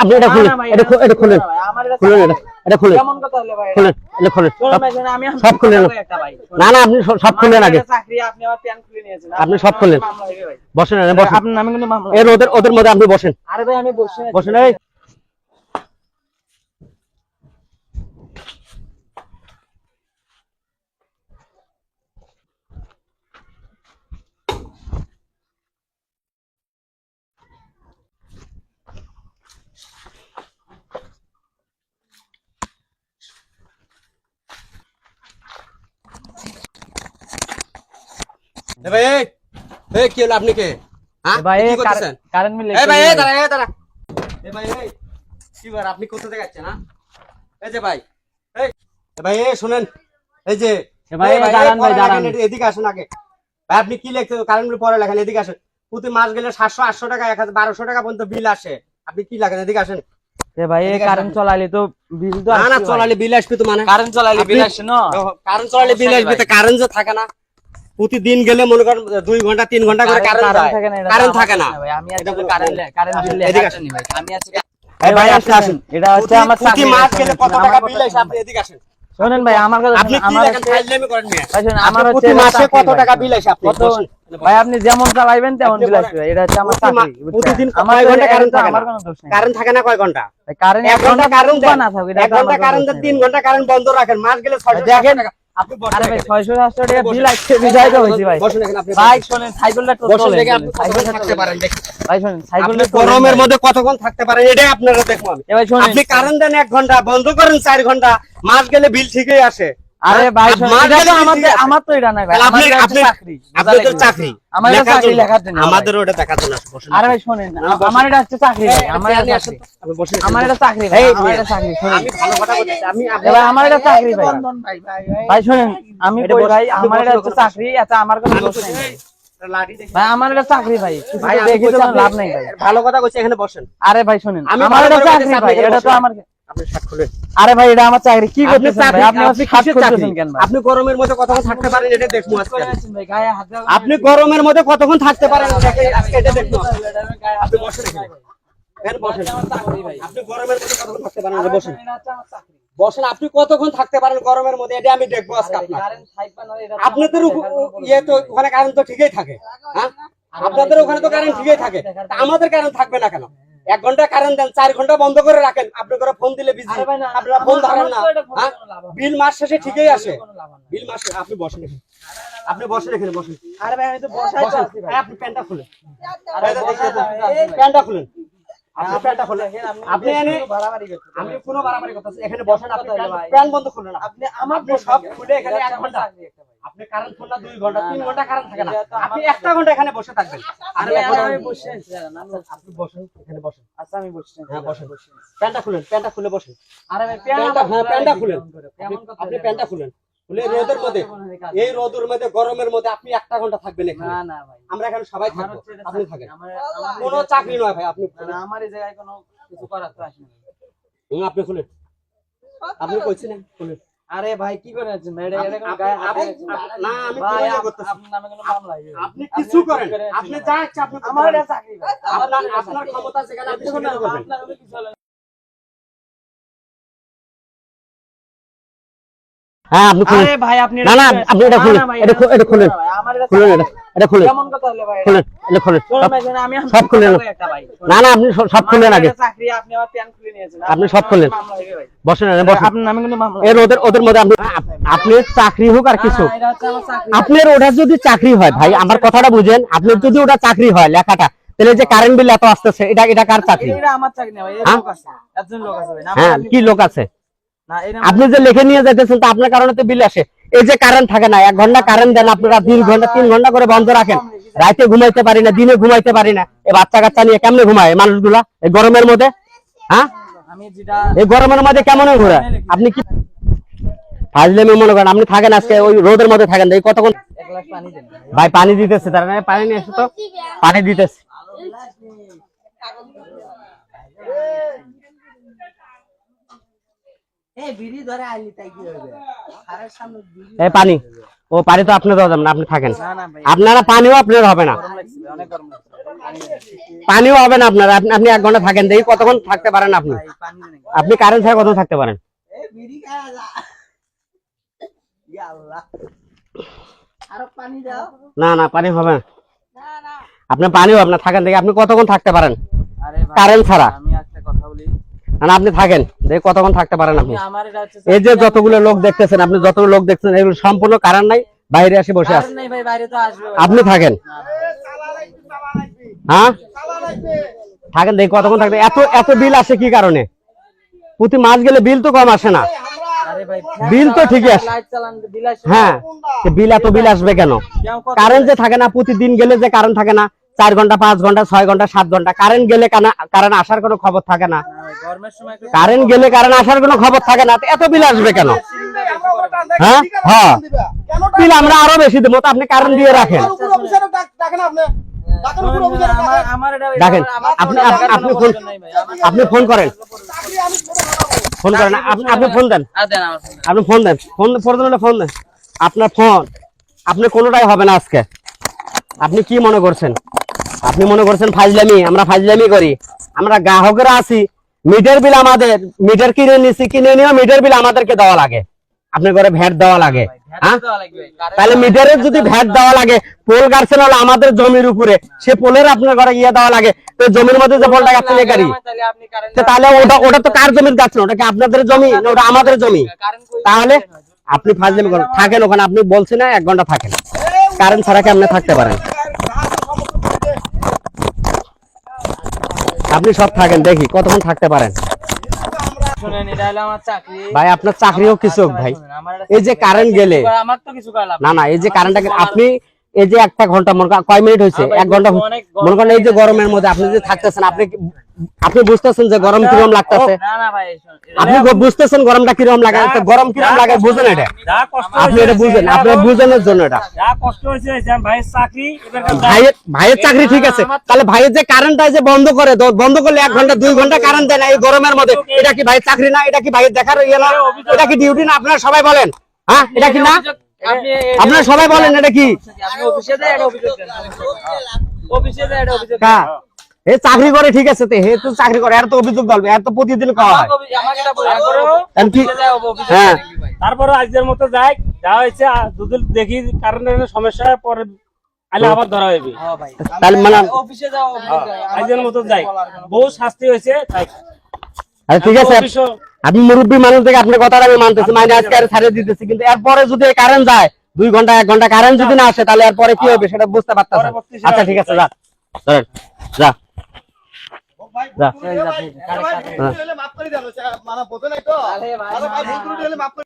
আপনি এটা খুলেন, এটা খুলেন, খুলেন, এটা খুলেন, খুলেন, এটা খুলেন, সব খুলেন। না না, আপনি সব খুলেন আগে, আপনি সব খুলেন। বসেন, বসেন, ওদের মধ্যে আপনি বসেন। আরে ভাই আমি বসে বসেন। এই ভাই, এই কি হলো? আপনি কে? হ্যাঁ ভাই কি করতেছেন? কারেন্ট মিলে এই ভাই, এই দাঁড়া, এই দাঁড়া। এই ভাই, এই কি ব্যাপার? আপনি কোথা থেকে যাচ্ছেন? হ্যাঁ এই যে ভাই, এই ভাই, এই শুনেন, এই যে ভাই দাঁড়ান, ভাই দাঁড়ান, এদিকে আসেন আগে। ভাই আপনি কি লিখতে কারেন্ট বিল পরে লেখেন? এদিকে আসেন। প্রতি মাস গেলে 700-800 টাকা, 1200 টাকা পর্যন্ত বিল আসে। আপনি কি লেখেন? এদিকে আসেন। ভাই কারেন্ট চলাইলে তো বিল তো না না, চলালে বিল আসবে তো। মানে কারেন্ট চলাইলে বিল আসে না? কারেন্ট চলালে বিল আসবে তো, কারেন্ট যে থাকে না। প্রতিদিন গেলে মনে করেন 2 ঘন্টা 3 ঘন্টা করে কারেন্ট থাকে না, কারেন্ট থাকে না ভাই। আমি আসলে কারেন্ট বিল এদিকে লেখাচ্ছি ভাই। আমি আজকে ভাই আপনি আসেন। এটা হচ্ছে আমার প্রতি মাস গেলে কত টাকা বিল আসে? আপনি এদিকে আসেন। শুনেন ভাই, আমার কথা আপনি কি লেখেন? ফাইলনামি করেন মিয়া। ভাই শুনেন, আমার প্রতি হচ্ছে মাসে কত টাকা বিল আসে? আপনি বসেন। ভাই আপনি যেমন চালাইবেন তেমন বিল আসবে। এটা হচ্ছে আমার চাকরি। প্রতিদিন আমার কয় ঘন্টা কারেন্ট থাকে? আমার কোনো দোষ নেই। কারেন্ট থাকে না কয় ঘন্টা? কারেন্ট 1 ঘন্টা কারেন্ট দেন, না থাকে, 1 ঘন্টা কারেন্ট দেন, 3 ঘন্টা কারেন্ট বন্ধ রাখেন, মাস গেলে 600 টাকা। আপনি বসেন। আরে ভাই 600-700 টাকা বিল আসছে, বিদায় তো হইছে ভাই। বসেন এখানে আপনি। ভাই শুনেন, সাইকেলটা তো বসেন চলে, দেখে আপনি কতক্ষণ থাকতে পারেন দেখি। ভাই শুনেন, আপনি সাইকেলটা গরমের মধ্যে কতক্ষণ থাকতে পারেন এটাই আপনারা দেখবো আমি। ভাই শুনেন, আপনি কারেন্ট দেন 1 ঘন্টা, বন্ধ করেন 4 ঘন্টা, মাস গেলে বিল ঠিকই আসে। আরে ভাই শুনেন, মাস এটা গেলে তো বিল ঠিকই আসে। আমার তো এটা নাই ভাই। আপনি আমার আপনি চাকরি, আপনাদের চাকরি, আমার এটা চাকরি লেখার জন্য। আমাদের ওটা দেখার জন্য আসে। বসেন। আরে ভাই শুনেন, আমার এটা হচ্ছে চাকরি ভাই। আমার এটা চাকরি, আপনি বসেন। আমার এটা চাকরি ভাই। আমার এটা চাকরি। শুনেন আমি ভালো কথা বলতেছি, আমি ভাই, আমার এটা চাকরি ভাই। ভাই শুনেন, আমি কই ভাই, আমার এটা হচ্ছে চাকরি। আচ্ছা আমার কোনো দোষ নেই ভাই। আমার এটা চাকরি ভাই। ভাই দেখি তো লাভ নাই ভাই। ভালো কথা কইছি, এখানে বসেন। আরে ভাই শুনেন, আমি আমার এটা চাকরি ভাই। এটা তো আমার, আপনি শার্ট খুলেন। আরে ভাই এটা আমার চাকরি। কি করতেছেন ভাই? আপনি হচ্ছে খাট করতেছেন কেন ভাই? আপনি গরমের মধ্যে কতক্ষণ থাকতে পারেন এটা দেখবো আজকে। ভাই গায়ে হাত দাও। আপনি গরমের মধ্যে কতক্ষণ থাকতে পারেন আজকে এটা দেখবো। আপনি বসেন এখানে। এখানে বসেন। আপনি গরমের মধ্যে কতক্ষণ থাকতে পারেন? বসেন। বসেন, আপনি কতক্ষণ থাকতে পারেন গরমের মধ্যে এটা আমি দেখবো আজকে আপনার। আপনাদের ইয়ে তো ওখানে কারেন্ট তো ঠিকই থাকে, হ্যাঁ? আপনাদের ওখানে তো কারেন্ট ঠিকই থাকে, আমাদের কারেন্ট থাকবে না কেন? 1 ঘন্টা কারেন্ট দেন, 4 ঘন্টা বন্ধ করে রাখেন, আপনি করে ফোন দিলে বিজি, আপনারা ফোন ধরেন না, হ্যাঁ? বিল মাস শেষে ঠিকই আসে। বিল মাস আপনি বসেন এখানে, আপনি বসেন এখানে বসেন। আরে ভাই আমি তো বসাই তো আছি ভাই। আপনি প্যান্টটা খুলেন, আরে বসাই তো আছি ভাই। প্যান্টটা খুলেন, আপনি প্যান্টটা খুলেন। আপনি এনে বাড়াবাড়ি করতেছেন। আমি কোনো বাড়াবাড়ি করতেছি, এখানে বসেন। আপনি প্যান্ট বন্ধ খুলেন না। আপনি আমার আপনি সব খুলে এখানে 1 ঘন্টা, আপনি কারেন্ট ফোন না 2 ঘন্টা 3 ঘন্টা কারেন্ট থাকে না, আপনি 1টা ঘন্টা এখানে বসে থাকবেন। আরে আমি বসে আছি। আপনি বসেন এখানে বসেন। আচ্ছা আমি বসছি। হ্যাঁ বসেন। প্যান্টটা খুলেন, প্যান্টটা খুলে বসেন। আরে ভাই প্যান্টটা, হ্যাঁ প্যান্টটা খুলেন। আপনি প্যান্টটা খুলেন, খুলে রোদের মধ্যে, এই রোদের মধ্যে গরমের মধ্যে আপনি 1টা ঘন্টা থাকবেন এখানে। না না ভাই, আমরা এখানে সবাই থাকবো, আপনি থাকেন। আমার কোনো চাকরি নয় ভাই, আপনি আমার এই জায়গায় কোনো কিছু করার তো আসে না। আপনি খুলেন, আপনি কইছেন না খুলেন। আরে ভাই কি করে আছেন ভাই? এটা কোনো গায়ে হাত না আমি ভাই, কি করতেছি? আপনার নামে কোনো মামলা হইবে। আপনি কিছু করেন, আপনি যা ইচ্ছা আপনি আমার এটা চাকরি ভাই। আপনার ক্ষমতা যেখানে আপনি সেখানে করবেন। আপনার হবে কিছু হলে হ্যাঁ আপনি খুলেন। আরে ভাই আপনি না না, আপনি এটা খুলেন, এটা খুলেন, আমার এটা খুলেন, এটা খুলেন, কেমন কথা হলো ভাই? খুলেন, এটা খুলেন, শুনুন ভাই, শুনুন, আমি সব খুলেন। একটা ভাই। না না, আপনি সব খুলেন আগে, চাকরি আপনি আমার প্যান খুলে নিয়েছেন। আপনি সব খুলেন। মামলা হইবে ভাই। বসেন এখানে বসেন। আপনার নামে কিন্তু মামলা। এর ওদের মধ্যে আপনি চাকরি হোক আর কিছু, এটা হচ্ছে আমার চাকরি। আপনার ওটা যদি চাকরি হয় ভাই, আমার কথাটা বুঝেন, আপনার যদি ওটা চাকরি হয় লেখাটা, তাহলে যে কারেন্ট বিল এত আসতেছে, এটা কার চাকরি? এটা আমার চাকরি না ভাই, এই হ্যাঁ? লোক আছে, একজন লোক আছে ভাই। না হ্যাঁ কি লোক আছে? না এটা আপনি যে লিখে নিয়ে যাইতেছেন তা আপনার কারণে তো বিল আসে। এই যে কারেন্ট থাকে না, 1 ঘন্টা কারেন্ট দেন, আপনারা 2 ঘন্টা 3 ঘন্টা করে বন্ধ রাখেন, রাতে ঘুমাইতে পারি না, দিনে ঘুমাইতে পারি না। এই বাচ্চা কাচ্চা নিয়ে কেমনে ঘুমায় এই মানুষগুলা এই গরমের মধ্যে? হ্যাঁ আমি যেটা এই গরমের মধ্যে কেমন ঘোরা? আপনি কি ফাজলামি মনে করেন? আপনি থাকেন আজকে ওই রোদের মধ্যে থাকেন, এই কতক্ষণ? এক গ্লাস পানি দেন ভাই পানি দিতেছে, তারা পানি নিয়ে এসে তো পানি দিতেছে। এই বিড়ি ধরে আইলি তাই কি হবে? আরে সামনে বিড়ি এই পানি, ও পানি তো আপনি দেওয়া যাবে না, আপনি থাকেন। না না ভাই, আপনারা পানিও আপনার হবে না। গরম লাগছে ভাই, অনেক গরম লাগছে। পানিও হবে না আপনার। আপনি 1 ঘন্টা থাকেন, দেখি কতক্ষণ থাকতে পারেন আপনি। আপনি কারেন্ট ছাড়া কতক্ষণ থাকতে পারেন? না না, পানি হবে না। আপনার পানিও আপনার থাকেন, দেখি আপনি কতক্ষণ থাকতে পারেন কারেন্ট ছাড়া। আমি একটা কথা বলি, না আপনি থাকেন, দেখি কতক্ষণ থাকতে পারেন আপনি। আমার এটা হচ্ছে এই যে যতগুলো লোক দেখতেছেন, আপনি যতগুলো লোক দেখছেন, এগুলো সম্পূর্ণ কারেন্ট নাই, বাইরে এসে বসে আছে। নাই ভাই, বাইরে তো আসবে। আপনি থাকেন, হ্যাঁ থাকেন, দেখি কতক্ষণ থাকতে। এত এত বিল আসে কি কারণে? প্রতি মাস গেলে বিল তো কম আসে না। আরে ভাই, বিল তো ঠিকই আসে। লাইট চালান বিল আসে। হ্যাঁ, বিল এত বিল আসবে কেন? কারেন্ট যে থাকে না, প্রতিদিন গেলে যে কারেন্ট থাকে না, 4 ঘন্টা 5 ঘন্টা 6 ঘন্টা 7 ঘন্টা কারেন্ট গেলে কারেন্ট আসার কোনো খবর থাকে না। গরমের সময় কারেন্ট গেলে কারেন্ট আসার কোনো খবর থাকে না, তো এত বিল আসবে কেন? হ্যাঁ হ্যাঁ, বিল আমরা আরো বেশি দেবো, তো আপনি কারেন্ট দিয়ে রাখেন। আমার এটা দেখেন, আপনি ফোন করেন, ফোন করেন, আপনি ফোন দেন, দেন আমার ফোন। আপনি ফোন দেন, ফোন ফোন দেন। আপনার ফোন আপনি কোনোটাই হবে না আজকে। আপনি কি মনে করছেন? আপনি মনে করছেন ফাজলামি? আমরা ফাজলামি করি? আমরা গ্রাহকরা আছি, মিটার বিল আমাদের, মিটার কিনে নিছি, কিনে নিয়ে মিটার বিল আমাদেরকে দেওয়া লাগে, আপনার ঘরে ভ্যাট দেওয়া লাগে। হ্যাঁ, তাহলে মিটারের যদি ভ্যাট দেওয়া লাগে, পোল গাড়ছেন হলো আমাদের জমির উপরে, সে পোলের আপনার ঘরে ইয়ে দেওয়া লাগে, তো জমির মধ্যে যে পোলটা গাড়ছেন এই গাড়ি, তাহলে ওটা তো কার জমির গাছ না? ওটা কি আপনাদের জমি না ওটা আমাদের জমি? তাহলে আপনি ফাজলামি করেন, থাকেন ওখানে। আপনি বলছেন না 1 ঘন্টা থাকেন, কারেন্ট ছাড়া কি আপনি থাকতে পারেন? আপনি সব থাকেন, দেখি কতক্ষণ থাকতে পারেন। শুনেন, এটা হলো আমার চাকরি ভাই আপনার চাকরিও কিছু হোক ভাই, এই যে কারেন্ট গেলে, আমার তো কিছু করা না না, এই যে কারেন্টটা আপনি এই যে 1 ঘন্টা মনে করেন কয় মিনিট হয়েছে, 1 ঘন্টা মনে করেন, এই যে গরমের মধ্যে আপনি যে থাকতেছেন, আপনি বুঝতেছেন যে গরম কিরকম লাগতেছে? না না ভাই, আপনি বুঝতেছেন গরমটা কিরকম লাগে, তো গরম কিরকম লাগে বুঝেন? এটা আপনি এটা বুঝেন, আপনার বুঝানোর জন্য এটা। যা কষ্ট হয়েছে ভাইয়ের চাকরি, ভাইয়ের চাকরি ঠিক আছে, তাহলে ভাইয়ের যে কারেন্টটা যে বন্ধ করে, বন্ধ করলে 1 ঘন্টা 2 ঘন্টা কারেন্ট দেয় না এই গরমের মধ্যে, এটা কি ভাইয়ের চাকরি না? এটা কি ভাইয়ের দেখার ইয়ে না? এটা কি ডিউটি না? আপনারা সবাই বলেন, হ্যাঁ এটা কি না? আপনারা সবাই বলেন এটা কি? আপনি অফিসে যায় এটা অভিযোগ দেন, অফিসে যায় এটা অভিযোগ হ্যাঁ, এ চাকরি করে ঠিক আছে, হে তো চাকরি করে, এর তো অভিযোগ বলবে, এর তো প্রতিদিন খাওয়া হয়। আমাকে এটা বলে কারণ কি? অফিসে যায় অফিসে হ্যাঁ, তারপরে আজকের মতো যাই, যা হয়েছে যদি দেখি কারেন্টের সমস্যা পরে আলে আবার ধরা হইবে। ভাই, তাহলে মানে অফিসে যাও, অফিসে যায়। আজকের মতো যাই, বহু শাস্তি হয়েছে তাই। আচ্ছা ঠিক আছে, আপনি মুরব্বী মানুষ থেকে আপনার কথাটা আমি মানতেছি, মানে আজকে আর ছাড়িয়ে দিতেছি, কিন্তু এরপরে যদি কারেন্ট যায় 2 ঘন্টা 1 ঘন্টা কারেন্ট যদি না আসে, তাহলে এরপরে কি হবে সেটা বুঝতে পারতেছেন। আচ্ছা ঠিক আছে, যা যা যা। এই যা, মাফ করে দেন, মানে বোঝে নাই তো। আরে ভাই, ভুল ত্রুটি হলে মাফ করে